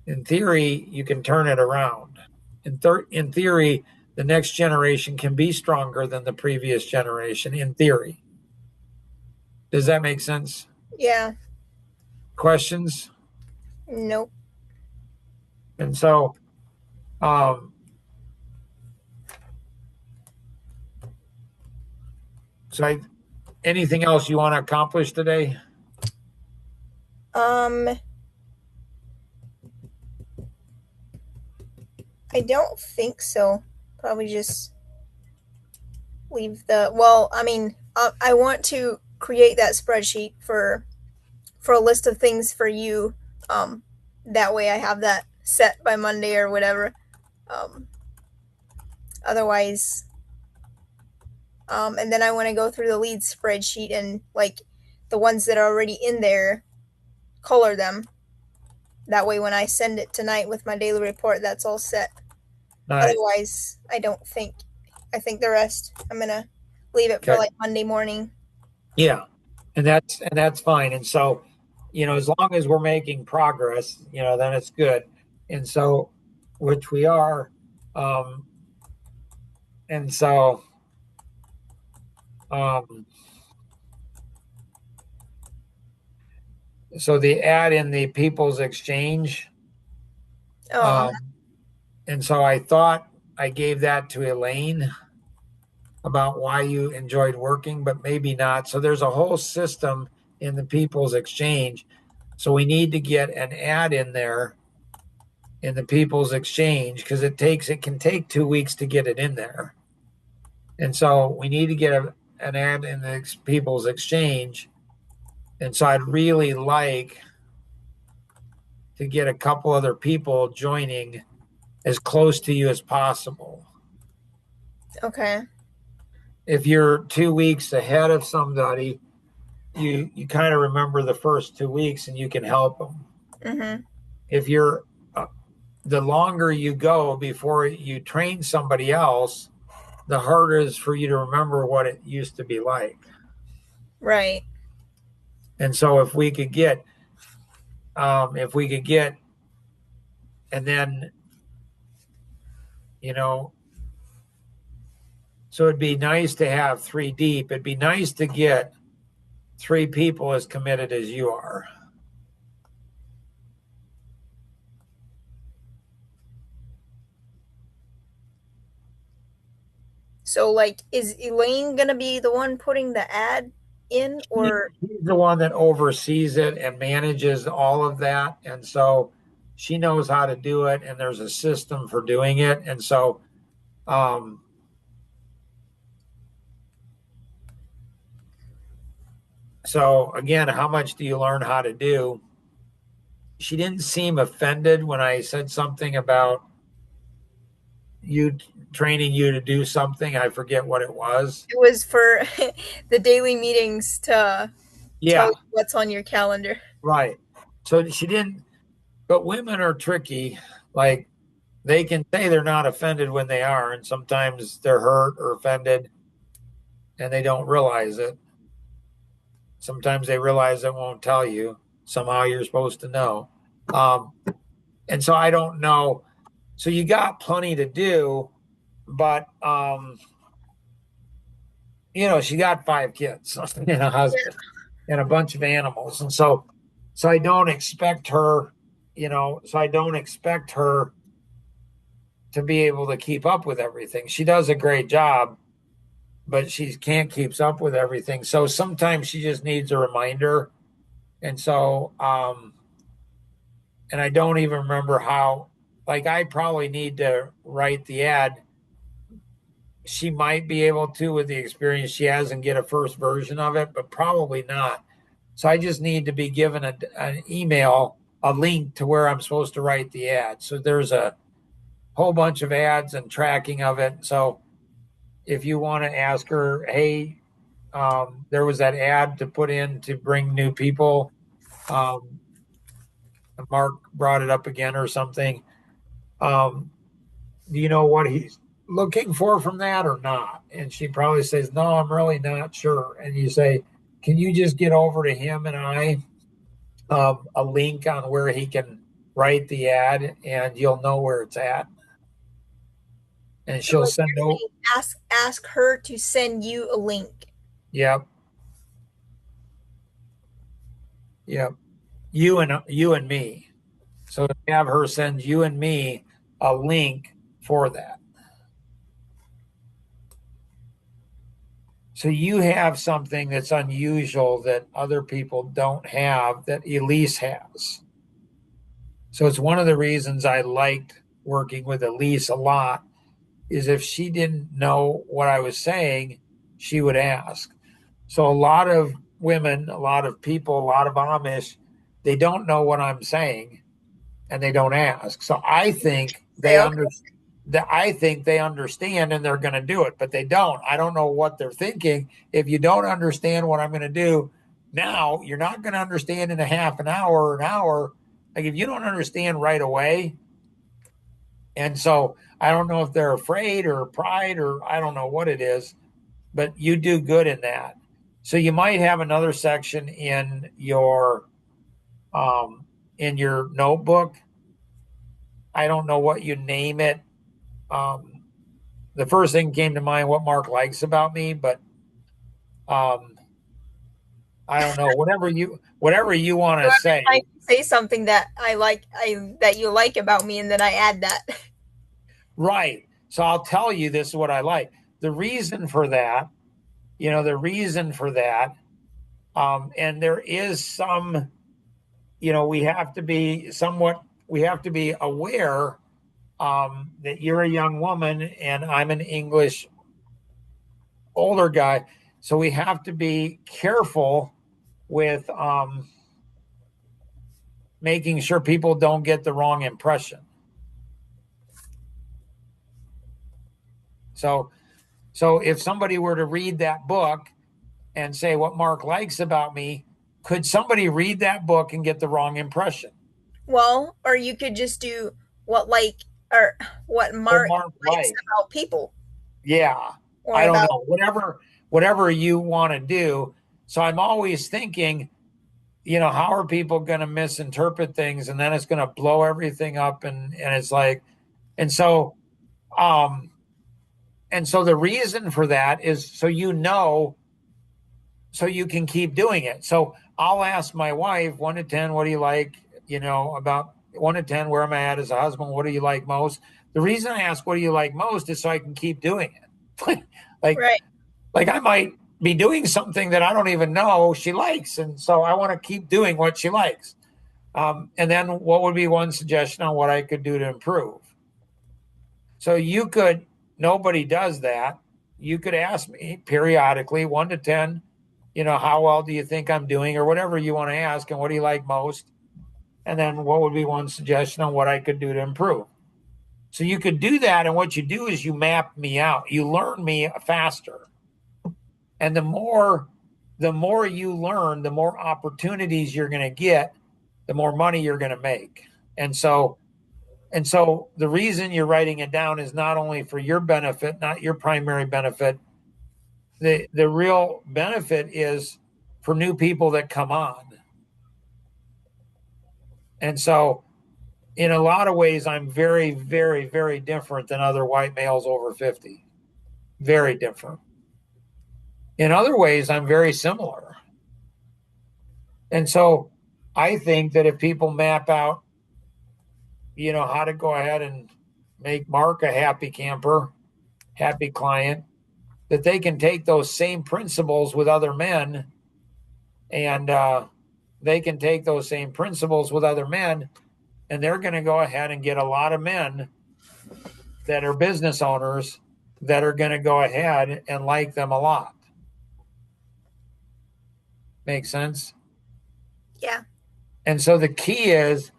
in theory, you can turn it around. In theory, the next generation can be stronger than the previous generation, in theory. Does that make sense? Yeah. Questions? Nope. And so, anything else you want to accomplish today? I don't think so. Probably just leave the. Well, I mean, I want to create that spreadsheet for a list of things for you. Um, that way, I have that set by Monday or whatever. Um, Otherwise, and then I want to go through the lead spreadsheet and like the ones that are already in there, color them. That way, when I send it tonight with my daily report, that's all set. Nice. Otherwise, I don't think. I think the rest I'm gonna leave it for Okay. like Monday morning. Yeah. And that's fine. And so, as long as we're making progress, then it's good. And so, which we are. Um, and so, um, so the ad in the People's Exchange, Oh, um, and so I thought I gave that to Elaine about why you enjoyed working, but maybe not. So there's a whole system in the People's Exchange. So we need to get an ad in there in the People's Exchange because it can take 2 weeks to get it in there. And so we need to get an ad in the People's Exchange. And so I'd really like to get a couple other people joining as close to you as possible. okay. If you're 2 weeks ahead of somebody, you kind of remember the first 2 weeks and you can help them. Mm-hmm. If you're the longer you go before you train somebody else, the harder it is for you to remember what it used to be like. Right. And so if we could get, and then, you know, so it'd be nice to have three deep. It'd be nice to get three people as committed as you are. So, like, is Elaine gonna be the one putting the ad in, or She's the one that oversees it and manages all of that. And so she knows how to do it, and there's a system for doing it. And um, so again, how much do you learn how to do? She didn't seem offended when I said something about you training you to do something. I forget what it was. it was for the daily meetings to tell Yeah, you what's on your calendar? right. So she didn't, but women are tricky. Like they can say they're not offended when they are, and sometimes they're hurt or offended and they don't realize it. Sometimes they realize it won't tell you. Somehow you're supposed to know. Um, and so I don't know. So you got plenty to do, but she got 5 kids and a husband and a bunch of animals. And so I don't expect her, so I don't expect her to be able to keep up with everything. She does a great job, but she can't keep up with everything. So sometimes she just needs a reminder. And so, and I don't even remember how, like, I probably need to write the ad. She might be able to with the experience she has and get a first version of it, but probably not. So I just need to be given an email, a link to where I'm supposed to write the ad. So there's a whole bunch of ads and tracking of it. So if you want to ask her, hey, there was that ad to put in to bring new people. Um, Mark brought it up again or something. Do you know what he's looking for from that or not? And she probably says, no, I'm really not sure. And you say, can you just get over to him and I a link on where he can write the ad and you'll know where it's at. And So, she'll like, send you're out, saying ask her to send you a link. yep, yep, you and me. So have her send you and me a link for that. So you have something that's unusual that other people don't have that Elise has. So it's one of the reasons I liked working with Elise a lot is if she didn't know what I was saying, she would ask. So a lot of women, a lot of people, a lot of Amish, they don't know what I'm saying and they don't ask. So I think Say, okay. I think they understand and they're going to do it, but they don't. I don't know what they're thinking. If you don't understand what I'm going to do now, you're not going to understand in a half an hour or an hour. Like if you don't understand right away, and so I don't know if they're afraid or pride or I don't know what it is, but you do good in that. So you might have another section um, in your notebook. I don't know what you name it. Um, the first thing came to mind what Mark likes about me, but um, I don't know. Whatever you want to say. I say something that that you like about me, and then I add that. Right. So I'll tell you this is what I like. The reason for that, and there is some, we have to be aware that you're a young woman and I'm an English older guy. So we have to be careful with making sure people don't get the wrong impression. So if somebody were to read that book and say what Mark likes about me, could somebody read that book and get the wrong impression? Well, or you could just do what what Mark likes about people. Yeah. I don't know. Whatever you want to do. So I'm always thinking, how are people going to misinterpret things and then it's going to blow everything up and it's like, and so um and so the reason for that is so so you can keep doing it. So I'll ask my wife 1 to 10, what do you like? About 1 to 10, where am I at as a husband? What do you like most? The reason I ask what do you like most is so I can keep doing it. like right. like I might be doing something that I don't even know she likes, and so I want to keep doing what she likes. And then what would be one suggestion on what I could do to improve? So nobody does that. You could ask me periodically, 1 to 10, how well do you think I'm doing or whatever you want to ask, and what do you like most? And then what would be one suggestion on what I could do to improve? So you could do that. And what you do is you map me out. You learn me faster. And the more you learn, the more opportunities you're going to get, the more money you're going to make. And so the reason you're writing it down is not only for your benefit, not your primary benefit. The real benefit is for new people that come on. And so in a lot of ways, I'm very, very, very different than other white males over 50. Very different. In other ways, I'm very similar. And so I think that if people map out, how to go ahead and make Mark a happy camper, happy client, that they can take those same principles with other men and they can take those same principles with other men and they're going to go ahead and get a lot of men that are business owners that are going to go ahead and like them a lot. Make sense? Yeah. And so the key is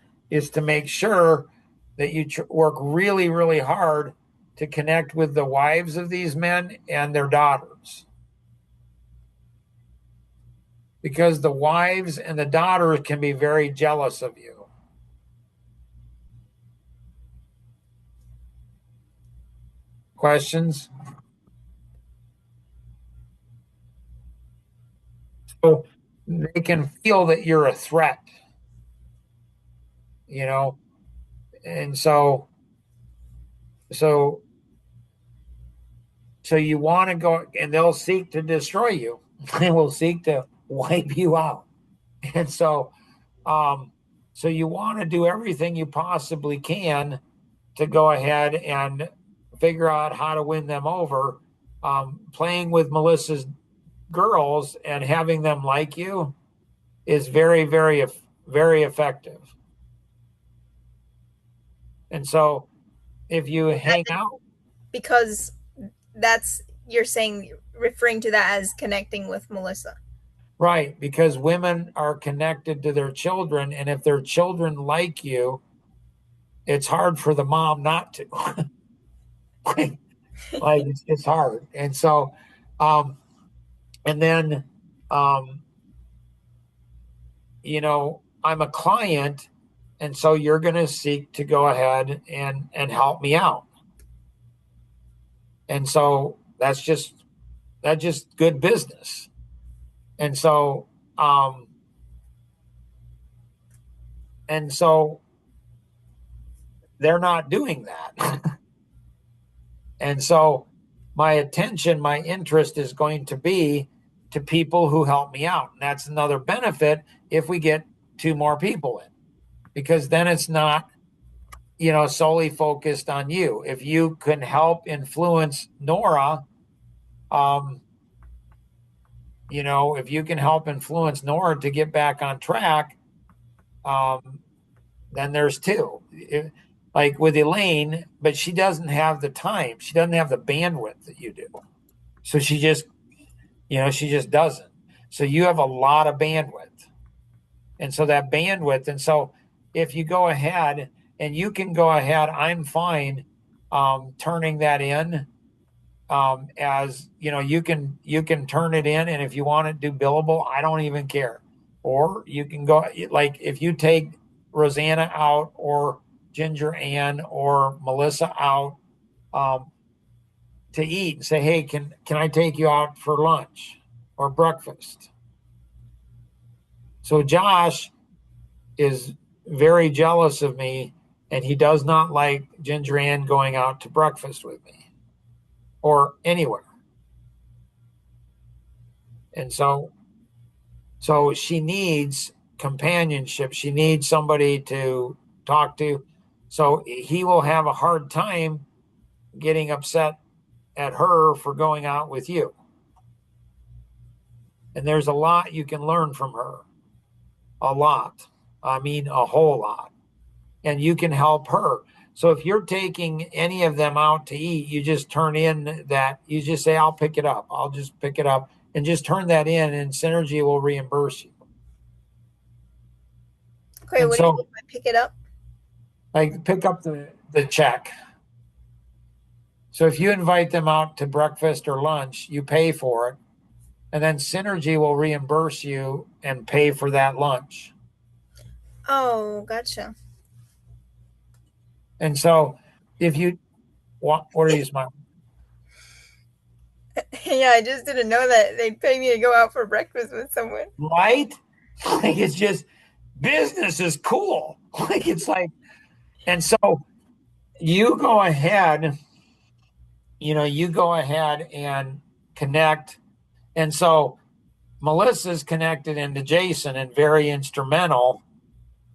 to make sure that you work really, really hard to connect with the wives of these men and their daughters. Because the wives and the daughters can be very jealous of you. Questions? So they can feel that you're a threat, and so you want to go, and they'll seek to destroy you. They will seek to wipe you out, and so you want to do everything you possibly can to go ahead and figure out how to win them over. Playing with Melissa's girls and having them like you is very, very, very effective. And so if you hang out, because that's you're saying referring to that as connecting with Melissa. right, because women are connected to their children, and if their children like you, it's hard for the mom not to. Like it's hard. And so and then um I'm a client, and so you're going to seek to go ahead and help me out. And so that's just good business. And so um and so they're not doing that. And so my attention, my interest is going to be to people who help me out. And that's another benefit if we get two more people in, because then it's not, solely focused on you. If you can help influence Nora, if you can help influence Nora to get back on track, then there's two. Like with Elaine, but she doesn't have the time. She doesn't have the bandwidth that you do. So she just doesn't. So you have a lot of bandwidth. And so that bandwidth, and so if you go ahead and you can go ahead, I'm fine turning that in as you can turn it in, and if you want to do billable, I don't even care. Or you can go, like, if you take Rosanna out or Ginger Ann or Melissa out to eat and say, hey, can I take you out for lunch or breakfast? So Josh is very jealous of me, and he does not like Ginger Ann going out to breakfast with me or anywhere. And so she needs companionship. She needs somebody to talk to. So he will have a hard time getting upset at her for going out with you. And there's a lot you can learn from her. A lot. I mean, a whole lot. And you can help her. So if you're taking any of them out to eat, you just turn in that, you just say, I'll pick it up. I'll just pick it up and just turn that in, and Synergy will reimburse you. Okay, and what do you mean by pick it up? Like pick up the check. So if you invite them out to breakfast or lunch, you pay for it, and then Synergy will reimburse you and pay for that lunch. Oh, gotcha. And so if you what are you smiling? Yeah, I just didn't know that they'd pay me to go out for breakfast with someone. Right? Like, it's just, business is cool. Like, it's like, and so you go ahead, and connect. And so Melissa's connected into Jason and very instrumental,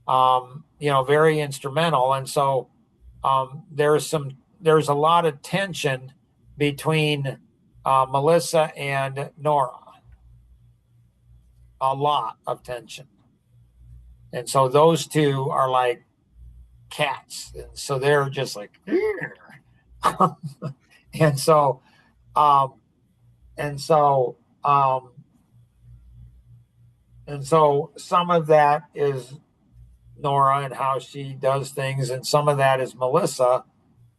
very instrumental. And so there's a lot of tension between Melissa and Nora. A lot of tension. And so those two are like cats. And so they're just like, and so, um, and so, um, and so some of that is Nora and how she does things, and some of that is Melissa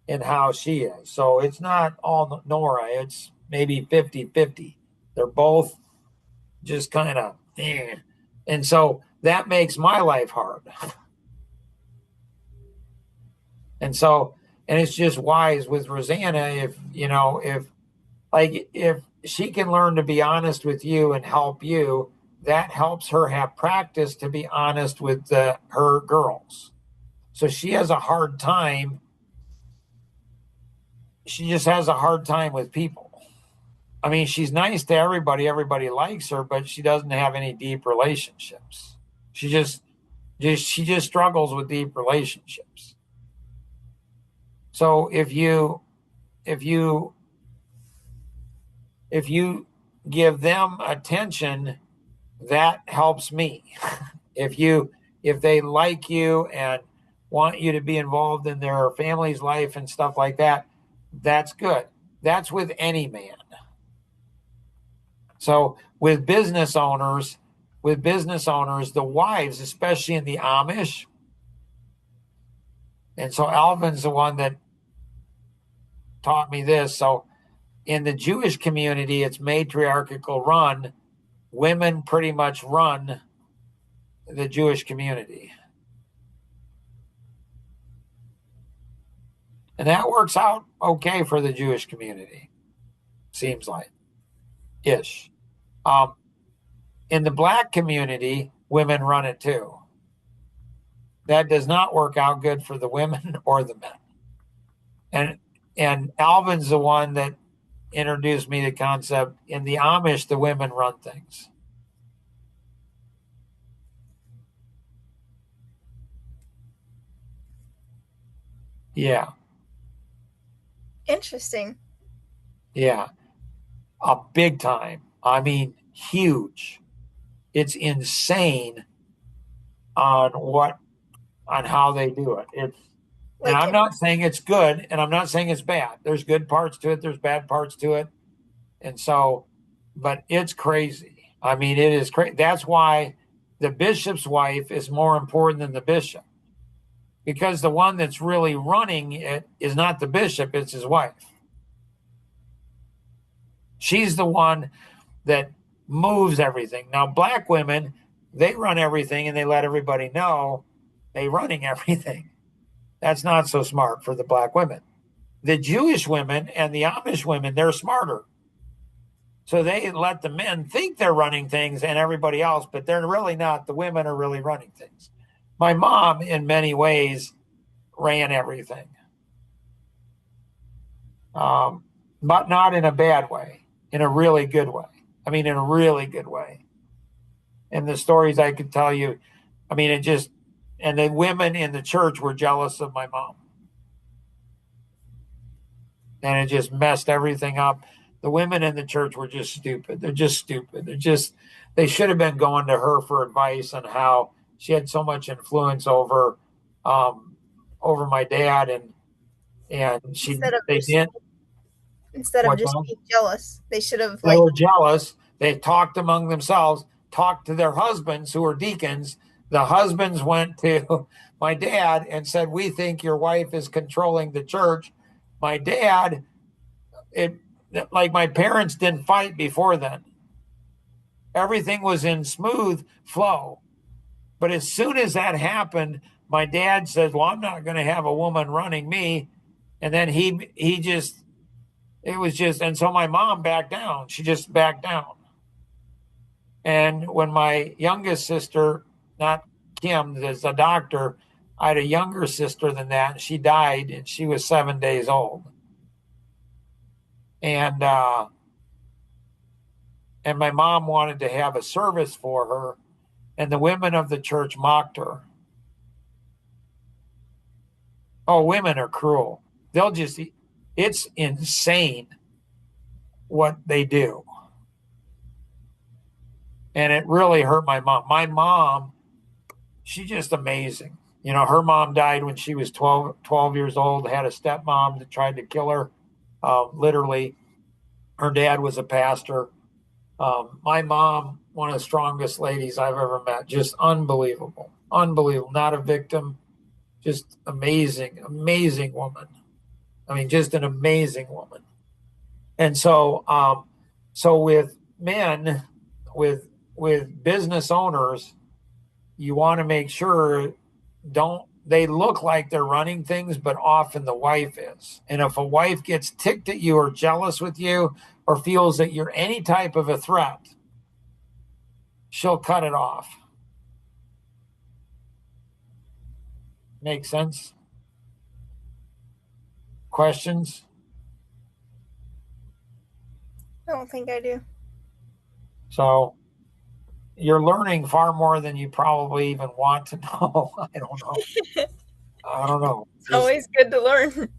and how she is. So it's not all Nora, it's maybe 50-50. They're both just kind of, and so that makes my life hard. And so, and it's just wise with Rosanna, if she can learn to be honest with you and help you, that helps her have practice to be honest with her girls. So she has a hard time. She just has a hard time with people. I mean, she's nice to everybody. Everybody likes her, but she doesn't have any deep relationships. She just struggles with deep relationships. So if you give them attention, that helps me. if they like you and want you to be involved in their family's life and stuff like that, that's good. That's with any man. So with business owners, the wives, especially in the Amish, and so Alvin's the one that taught me this. So in the Jewish community, it's matriarchal run. Women pretty much run the Jewish community. And that works out okay for the Jewish community, seems like, ish. In the black community, women run it too. That does not work out good for the women or the men. And Alvin's the one that introduced me to the concept. In the Amish, the women run things. Yeah. Interesting. Yeah. Big time. I mean, huge. It's insane on how they do it. And I'm not saying it's good, and I'm not saying it's bad. There's good parts to it, there's bad parts to it. And so, but it's crazy. I mean, it is crazy. That's why the bishop's wife is more important than the bishop. Because the one that's really running it is not the bishop, it's his wife. She's the one that moves everything. Now, black women, they run everything and they let everybody know they're running everything. That's not so smart for the black women. The Jewish women and the Amish women, they're smarter. So they let the men think they're running things and everybody else, but they're really not. The women are really running things. My mom, in many ways, ran everything. But not in a bad way, in a really good way. I mean, in a really good way. And the stories I could tell you, I mean, and the women in the church were jealous of my mom. And it just messed everything up. The women in the church were just stupid. They're just stupid. They should have been going to her for advice on how she had so much influence over my dad, and they didn't. Instead of just being jealous, they should have. They were jealous. They talked among themselves, talked to their husbands who were deacons. The husbands went to my dad and said, "We think your wife is controlling the church." My dad, like my parents didn't fight before then. Everything was in smooth flow. But as soon as that happened, my dad said, "Well, I'm not going to have a woman running me." And then and so my mom backed down. She just backed down. And when my youngest sister, not Kim, is a doctor, I had a younger sister than that, and she died, and she was 7 days old. And my mom wanted to have a service for her, and the women of the church mocked her. Oh, women are cruel. It's insane what they do. And it really hurt my mom. My mom, she's just amazing. You know, her mom died when she was 12 years old, had a stepmom that tried to kill her, literally. Her dad was a pastor. My mom, one of the strongest ladies I've ever met, just unbelievable. Unbelievable. Not a victim, just amazing, amazing woman. I mean, just an amazing woman. And so with men, with business owners, you want to make sure they look like they're running things, but often the wife is. And if a wife gets ticked at you or jealous with you or feels that you're any type of a threat, she'll cut it off. Make sense? Questions? I don't think I do. So you're learning far more than you probably even want to know. I don't know. It's always good to learn.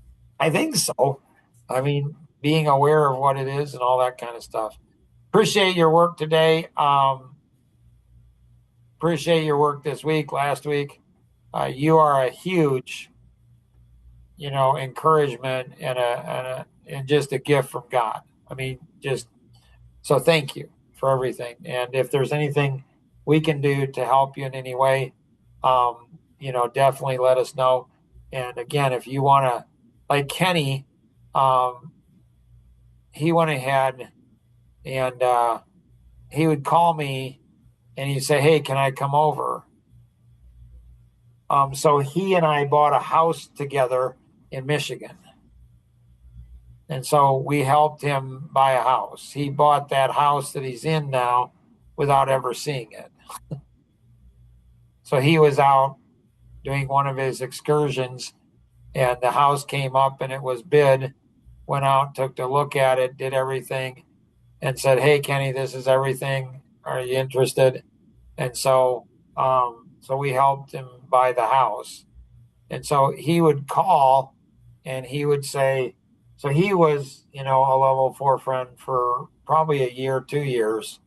I think so. I mean, being aware of what it is and all that kind of stuff. appreciate your work today. Appreciate your work this week, last week. You are a huge, encouragement and just a gift from God. I mean, just so thank you for everything. And if there's anything we can do to help you in any way, definitely let us know. And again, if you want to, like Kenny, he went ahead and he would call me and he'd say, "Hey, can I come over?" So he and I bought a house together in Michigan. And so we helped him buy a house. He bought that house that he's in now without ever seeing it. So he was out doing one of his excursions and the house came up and it was bid, went out, took a look at it, did everything and said, "Hey, Kenny, this is everything. Are you interested?" And so we helped him buy the house. And so he would call and he would say, so he was, a level 4 friend for probably a year, 2 years.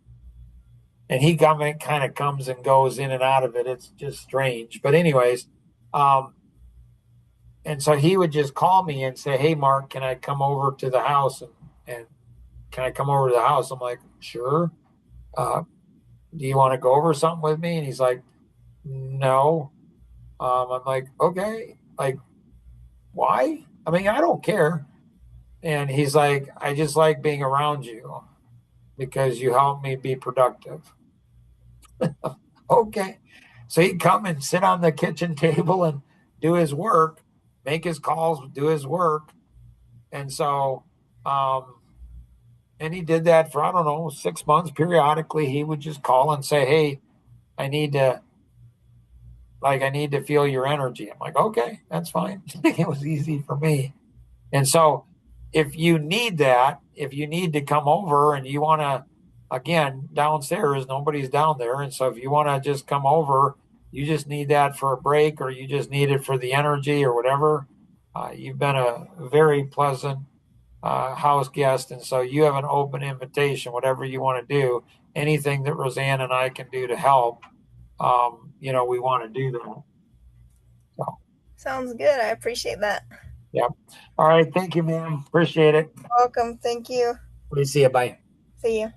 And he kind of comes and goes in and out of it. It's just strange. But anyways, and so he would just call me and say, "Hey, Mark, can I come over to the house? And can I come over to the house?" I'm like, "Sure. Do you want to go over something with me?" And he's like, "No." I'm like, "Okay. Like, why?" I mean, I don't care. And he's like, "I just like being around you because you help me be productive." Okay. So he'd come and sit on the kitchen table and do his work, make his calls, do his work. And so, and he did that for, I don't know, 6 months. Periodically, he would just call and say, "Hey, I need to, I need to feel your energy." I'm like, "Okay, that's fine." It was easy for me. And so if you need that, if you need to come over and you want to, again, downstairs, nobody's down there. And so if you want to just come over, you just need that for a break or you just need it for the energy or whatever. You've been a very pleasant house guest. And so you have an open invitation, whatever you want to do, anything that Roseanne and I can do to help, we want to do that. So, Sounds good. I appreciate that. yeah. All right. Thank you, ma'am. Appreciate it. Welcome. Thank you. We see you. Bye. See you.